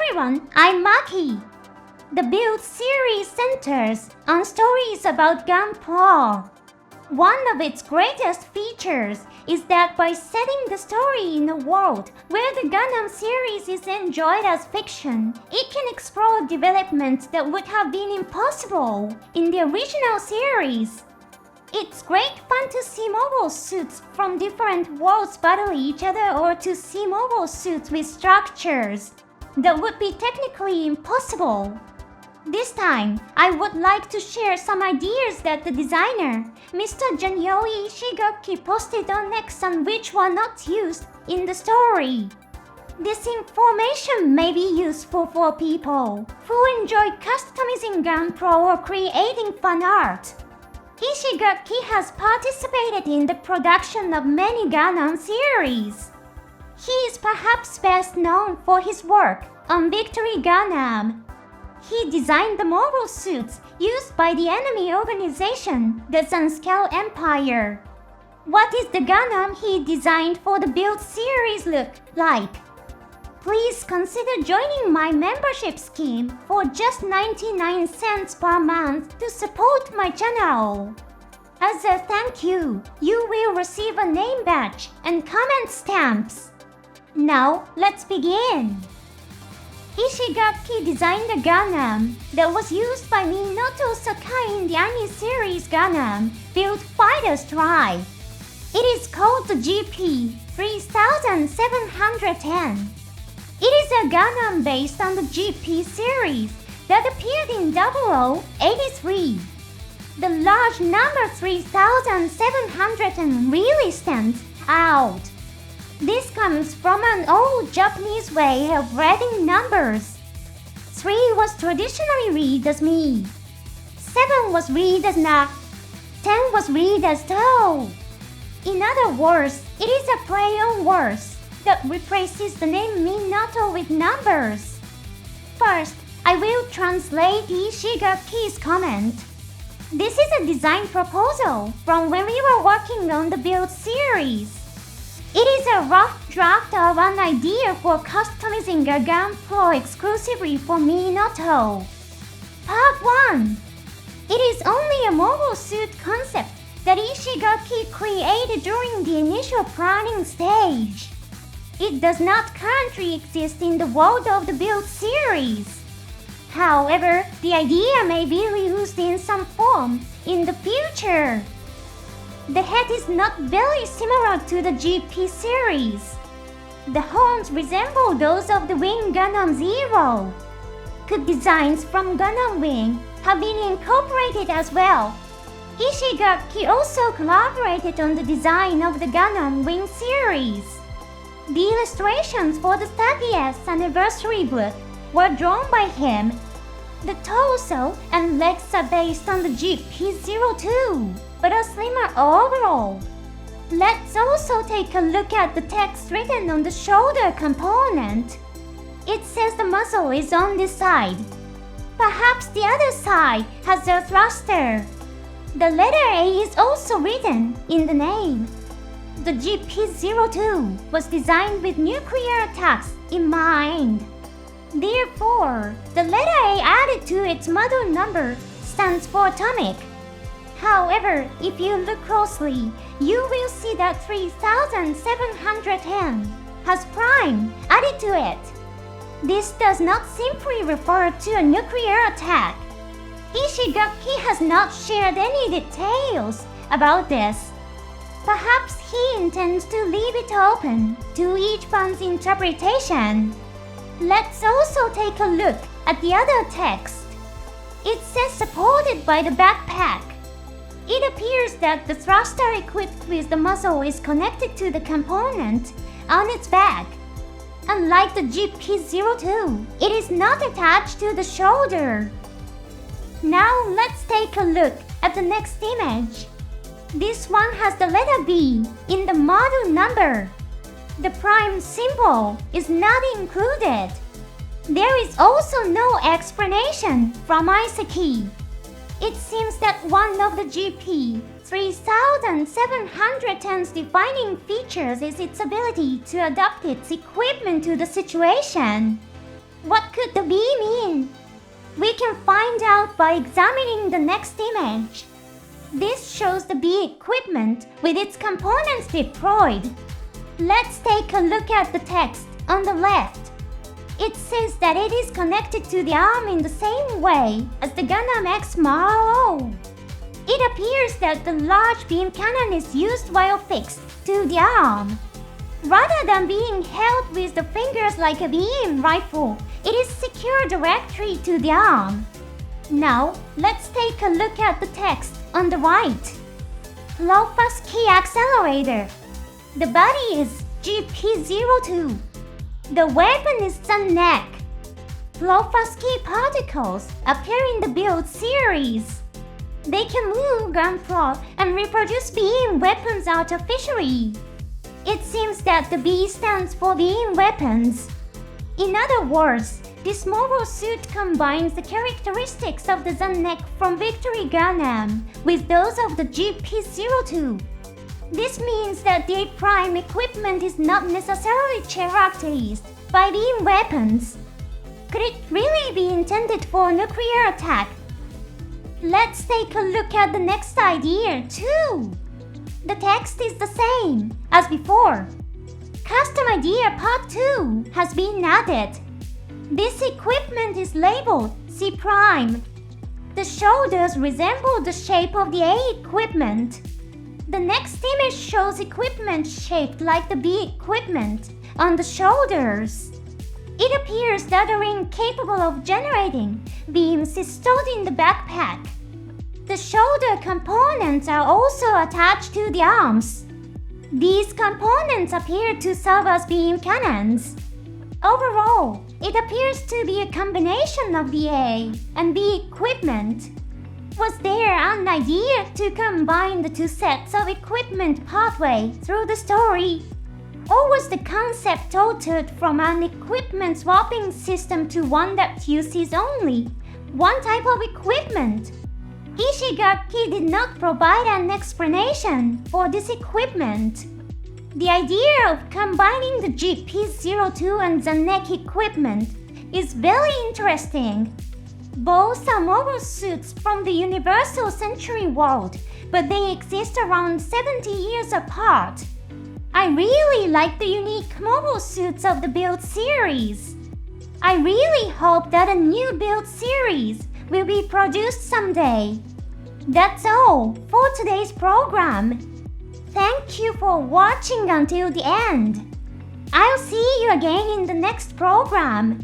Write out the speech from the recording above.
everyone, I'm Maki. The Build series centers on stories about Gunpla. One of its greatest features is that by setting the story in a world where the Gundam series is enjoyed as fiction, it can explore developments that would have been impossible in the original series. It's great fun to see mobile suits from different worlds battle each other, or to see mobile suits with structures that would be technically impossible. This time, I would like to share some ideas that the designer, Mr. Janyoi Ishigaki, posted on X and which were not used in the story. This information may be useful for people who enjoy customizing Gunpla or creating fan art. Ishigaki has participated in the production of many Gundam series. He is perhaps best known for his work on Victory Gundam. He designed the mobile suits used by the enemy organization, the Sunscale Empire. What is the Gundam he designed for the Build series look like? Please consider joining my membership scheme for just 99 cents per month to support my channel. As a thank you, you will receive a name badge and comment stamps. Now, let's begin. Ishigaki designed a Gundam that was used by Minato Sakai in the anime series Gundam BUILD FIGHTERS TRY. It is called the GP-3710. It is a Gundam based on the GP series that appeared in 0083. The large number 3710 really stands out. This comes from an old Japanese way of writing numbers. 3 was traditionally read as me. 7 was read as na. 10 was read as to. In other words, it is a play on words that replaces the name Minato with numbers. First, I will translate Ishigaki's comment. This is a design proposal from when we were working on the Build series. It is a rough draft of an idea for customizing a Gunpla exclusively for Minato. Part 1. It is only a mobile suit concept that Ishigaki created during the initial planning stage. It does not currently exist in the world of the Build series. However, the idea may be reused in some form in the future. The head is not very similar to the GP series. The horns resemble those of the Wing Gundam Zero. Good designs from Gundam Wing have been incorporated as well. Ishigaki also collaborated on the design of the Gundam Wing series. The illustrations for the 30th anniversary book were drawn by him. The torso and legs are based on the GP-02, but are slimmer overall. Let's also take a look at the text written on the shoulder component. It says the muzzle is on this side. Perhaps the other side has a thruster. The letter A is also written in the name. The GP-02 was designed with nuclear attacks in mind. Therefore, the letter A added to its model number stands for atomic. However, if you look closely, you will see that 3710 has prime added to it. This does not simply refer to a nuclear attack. Ishigaki has not shared any details about this. Perhaps he intends to leave it open to each fan's interpretation. Let's also take a look at the other text. It says supported by the backpack. It appears that the thruster equipped with the muzzle is connected to the component on its back. Unlike the GP-02, it is not attached to the shoulder. Now let's take a look at the next image. This one has the letter B in the model number. The prime symbol is not included. There is also no explanation from Isaki. It seems that one of the GP-3710's defining features is its ability to adapt its equipment to the situation. What could the B mean? We can find out by examining the next image. This shows the B equipment with its components deployed. Let's take a look at the text on the left. It says that it is connected to the arm in the same way as the Gundam X Model O. It appears that the large beam cannon is used while fixed to the arm. Rather than being held with the fingers like a beam rifle, it is secured directly to the arm. Now, let's take a look at the text on the right. Low-fast key accelerator. The body is GP-02. The weapon is the neck. Low-fast key particles appear in the build series. They can move gunpowder and reproduce beam weapons artificially. It seems that the B stands for beam weapons. In other words, this mobile suit combines the characteristics of the neck from Victory Gundam with those of the GP-02. This means that the A' equipment is not necessarily characterized by beam weapons. Could it really be intended for nuclear attack? Let's take a look at the next idea too. The text is the same as before. Custom idea part 2 has been added. This equipment is labeled C'. The shoulders resemble the shape of the A equipment. The next image shows equipment shaped like the B equipment on the shoulders. It appears that a ring capable of generating beams is stored in the backpack. The shoulder components are also attached to the arms. These components appear to serve as beam cannons. Overall, it appears to be a combination of the A and B equipment. Was there an idea to combine the two sets of equipment partway through the story? Or was the concept altered from an equipment swapping system to one that uses only one type of equipment? Ishigaki did not provide an explanation for this equipment. The idea of combining the GP-02 and the neck equipment is very interesting. Both are mobile suits from the Universal Century world, but they exist around 70 years apart. I really like the unique mobile suits of the build series. I really hope that a new build series will be produced someday. That's all for today's program. Thank you for watching until the end. I'll see you again in the next program.